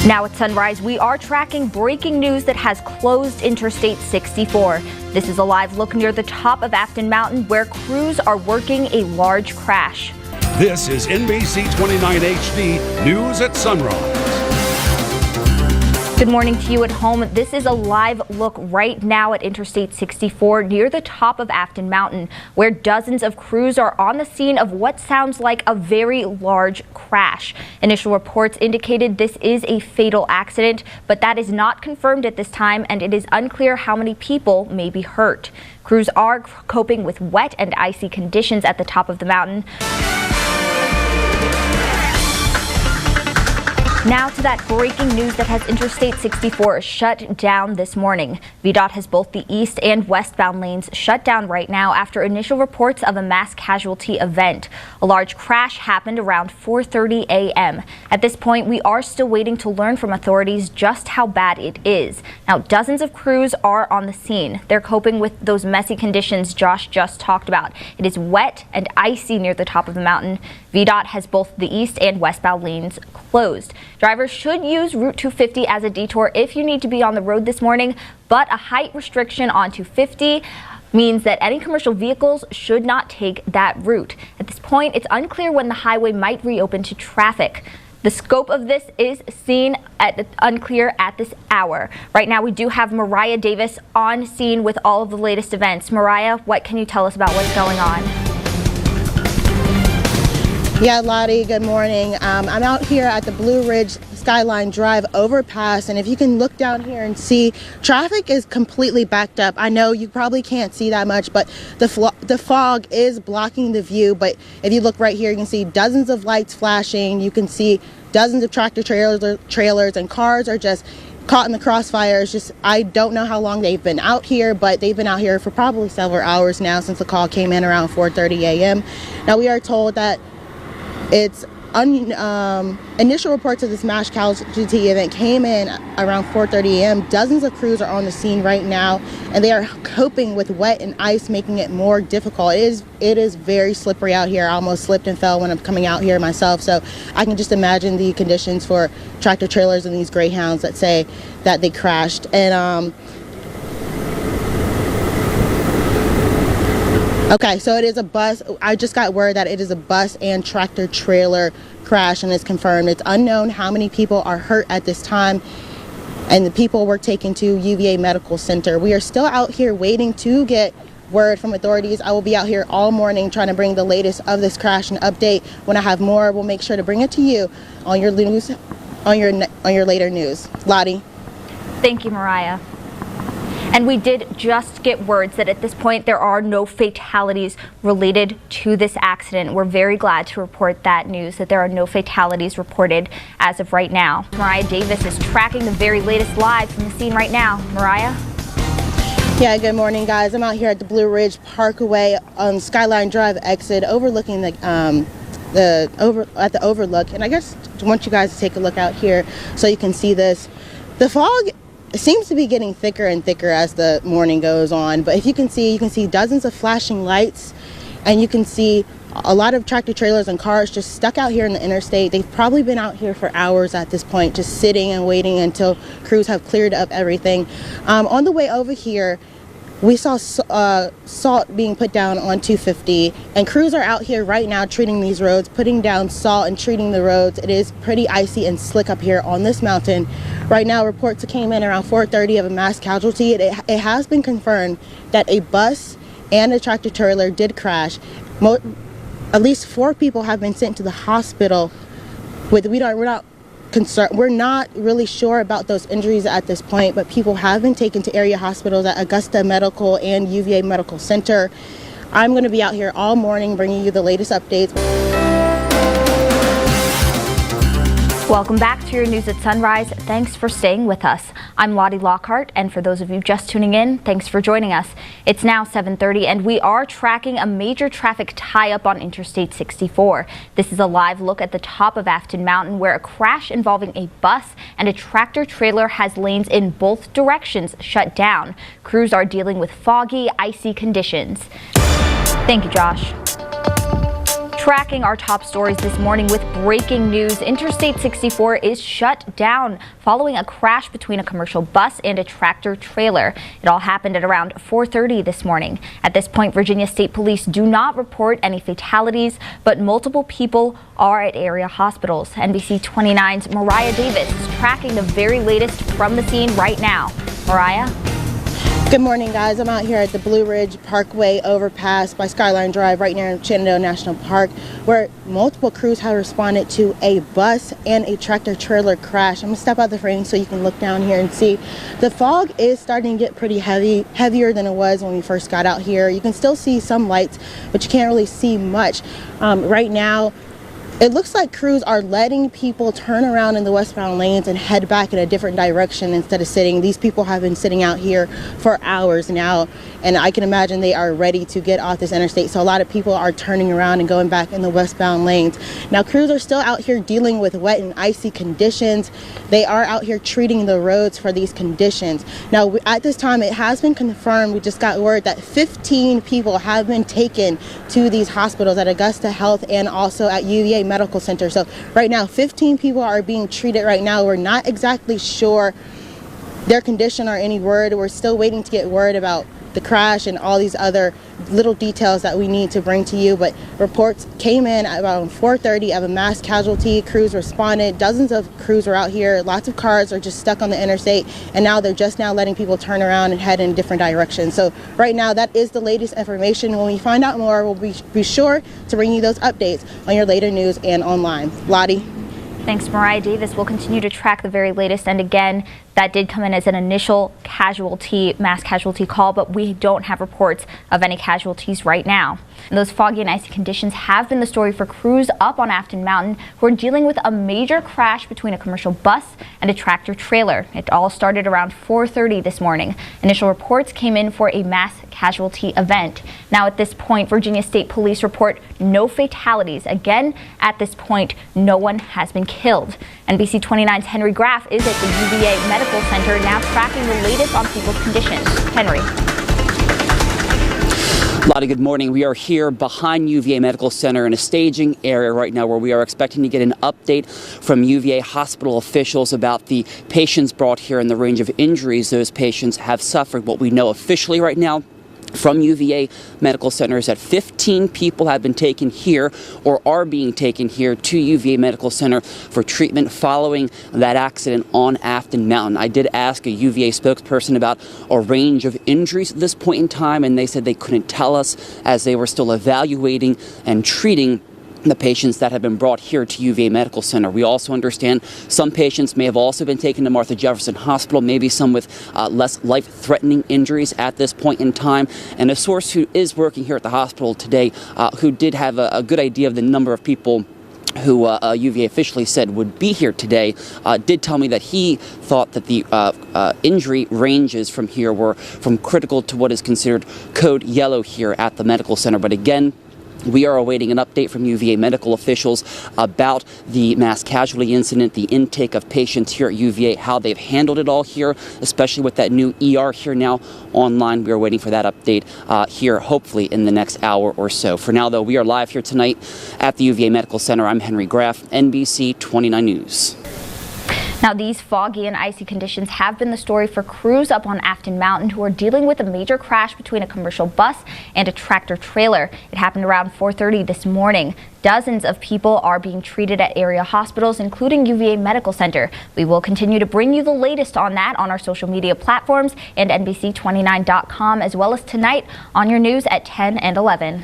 Now at sunrise, we are tracking breaking news that has closed Interstate 64. This is a live look near the top of Afton Mountain where crews are working a large crash. This is NBC 29 HD News at Sunrise. Good morning to you at home. This is a live look right now at Interstate 64 near the top of Afton Mountain, where dozens of crews are on the scene of what sounds like a very large crash. Initial reports indicated this is a fatal accident, but that is not confirmed at this time, and it is unclear how many people may be hurt. Crews are coping with wet and icy conditions at the top of the mountain. Now to that breaking news that has Interstate 64 shut down this morning. VDOT has both the east and westbound lanes shut down right now after initial reports of a mass casualty event. A large crash happened around 4:30 a.m. At this point, we are still waiting to learn from authorities just how bad it is. Now, dozens of crews are on the scene. They're coping with those messy conditions Josh just talked about. It is wet and icy near the top of the mountain. VDOT has both the east and westbound lanes closed. Drivers should use Route 250 as a detour if you need to be on the road this morning, but a height restriction on 250 means that any commercial vehicles should not take that route. At this point, it's unclear when the highway might reopen to traffic. The scope of this is unclear at this hour. Right now, we do have Mariah Davis on scene with all of the latest events. Mariah, what can you tell us about what's going on? Yeah, Lottie, good morning. I'm out here at the Blue Ridge Skyline Drive overpass, and if you can look down here and see, traffic is completely backed up. I know you probably can't see that much, but the fog is blocking the view. But if you look right here, you can see dozens of lights flashing. You can see dozens of tractor trailers and cars are just caught in the crossfires. I don't know how long they've been out here, but they've been out here for probably several hours now since the call came in around 4:30 a.m. Now we are told that it's initial reports of this mass casualty event came in around 4:30 a.m. Dozens of crews are on the scene right now, and they are coping with wet and ice, making it more difficult. It is very slippery out here. I almost slipped and fell when I'm coming out here myself, so I can just imagine the conditions for tractor trailers and these Greyhounds that say that they crashed. And okay, so it is a bus. I just got word that it is a bus and tractor trailer crash, and it's confirmed. It's unknown how many people are hurt at this time, and the people were taken to UVA Medical Center. We are still out here waiting to get word from authorities. I will be out here all morning trying to bring the latest of this crash and update. When I have more, we'll make sure to bring it to you on your news, on your later news. Lottie. Thank you, Mariah. And we did just get words that at this point there are no fatalities related to this accident. We're very glad to report that news, that there are no fatalities reported as of right now. Mariah Davis is tracking the very latest live from the scene right now. Mariah? Yeah, good morning, guys. I'm out here at the Blue Ridge Parkway on Skyline Drive exit, overlooking the overlook. And I just want you guys to take a look out here so you can see this. The fog seems to be getting thicker and thicker as the morning goes on, but if you can see dozens of flashing lights, and you can see a lot of tractor trailers and cars just stuck out here in the interstate. They've probably been out here for hours at this point, just sitting and waiting until crews have cleared up everything. On the way over here, we saw salt being put down on 250, and crews are out here right now treating these roads, putting down salt and treating the roads. It is pretty icy and slick up here on this mountain. Right now, reports came in around 4:30 of a mass casualty. It has been confirmed that a bus and a tractor trailer did crash. At least 4 people have been sent to the hospital. We're not really sure about those injuries at this point, but people have been taken to area hospitals at Augusta Medical and UVA Medical Center. I'm going to be out here all morning bringing you the latest updates. Welcome back to your news at Sunrise. Thanks for staying with us. I'm Lottie Lockhart, and for those of you just tuning in, thanks for joining us. It's now 7:30, and we are tracking a major traffic tie-up on Interstate 64. This is a live look at the top of Afton Mountain, where a crash involving a bus and a tractor trailer has lanes in both directions shut down. Crews are dealing with foggy, icy conditions. Thank you, Josh. Tracking our top stories this morning with breaking news. Interstate 64 is shut down following a crash between a commercial bus and a tractor trailer. It all happened at around 4:30 this morning. At this point, Virginia State Police do not report any fatalities, but multiple people are at area hospitals. NBC 29's Mariah Davis is tracking the very latest from the scene right now. Mariah? Good morning, guys. I'm out here at the Blue Ridge Parkway overpass by Skyline Drive right near Shenandoah National Park, where multiple crews have responded to a bus and a tractor trailer crash. I'm gonna step out the frame so you can look down here and see. The fog is starting to get pretty heavier than it was when we first got out here. You can still see some lights, but you can't really see much. Right now, it looks like crews are letting people turn around in the westbound lanes and head back in a different direction instead of sitting. These people have been sitting out here for hours now, and I can imagine they are ready to get off this interstate. So a lot of people are turning around and going back in the westbound lanes. Now, crews are still out here dealing with wet and icy conditions. They are out here treating the roads for these conditions. Now, at this time, it has been confirmed, we just got word that 15 people have been taken to these hospitals at Augusta Health and also at UVA Medical Center. So right now 15 people are being treated right now. We're not exactly sure their condition or any word. We're still waiting to get word about the crash and all these other little details that we need to bring to you, but reports came in at around 4:30 of a mass casualty. Crews responded. Dozens of crews are out here. Lots of cars are just stuck on the interstate, and now they're just now letting people turn around and head in different directions. So right now, that is the latest information. When we find out more, we'll be sure to bring you those updates on your later news and online. Lottie. Thanks, Mariah Davis. We'll continue to track the very latest. And again, that did come in as an initial mass casualty call, but we don't have reports of any casualties right now. And those foggy and icy conditions have been the story for crews up on Afton Mountain who are dealing with a major crash between a commercial bus and a tractor trailer. It all started around 4:30 this morning. Initial reports came in for a mass casualty event. Now, at this point, Virginia State Police report no fatalities. Again, at this point, no one has been killed. NBC 29's Henry Graff is at the UVA Medical Center now tracking the latest on people's conditions. Henry. Lottie, good morning. We are here behind UVA Medical Center in a staging area right now where we are expecting to get an update from UVA hospital officials about the patients brought here and the range of injuries those patients have suffered. What we know officially right now from UVA Medical Center is that 15 people have been taken here or are being taken here to UVA Medical Center for treatment following that accident on Afton Mountain. I did ask a UVA spokesperson about a range of injuries at this point in time, and they said they couldn't tell us as they were still evaluating and treating the patients that have been brought here to UVA Medical Center. We also understand some patients may have also been taken to Martha Jefferson Hospital, maybe some with less life-threatening injuries at this point in time. And a source who is working here at the hospital today, who did have a good idea of the number of people who UVA officially said would be here today, did tell me that he thought that the injury ranges from here were from critical to what is considered code yellow here at the medical center. But again, we are awaiting an update from UVA medical officials about the mass casualty incident, the intake of patients here at UVA, how they've handled it all here, especially with that new ER here now online. We are waiting for that update here, hopefully in the next hour or so. For now, though, we are live here tonight at the UVA Medical Center. I'm Henry Graff, NBC 29 News. Now, these foggy and icy conditions have been the story for crews up on Afton Mountain who are dealing with a major crash between a commercial bus and a tractor trailer. It happened around 4:30 this morning. Dozens of people are being treated at area hospitals, including UVA Medical Center. We will continue to bring you the latest on that on our social media platforms and NBC29.com, as well as tonight on your news at 10 and 11.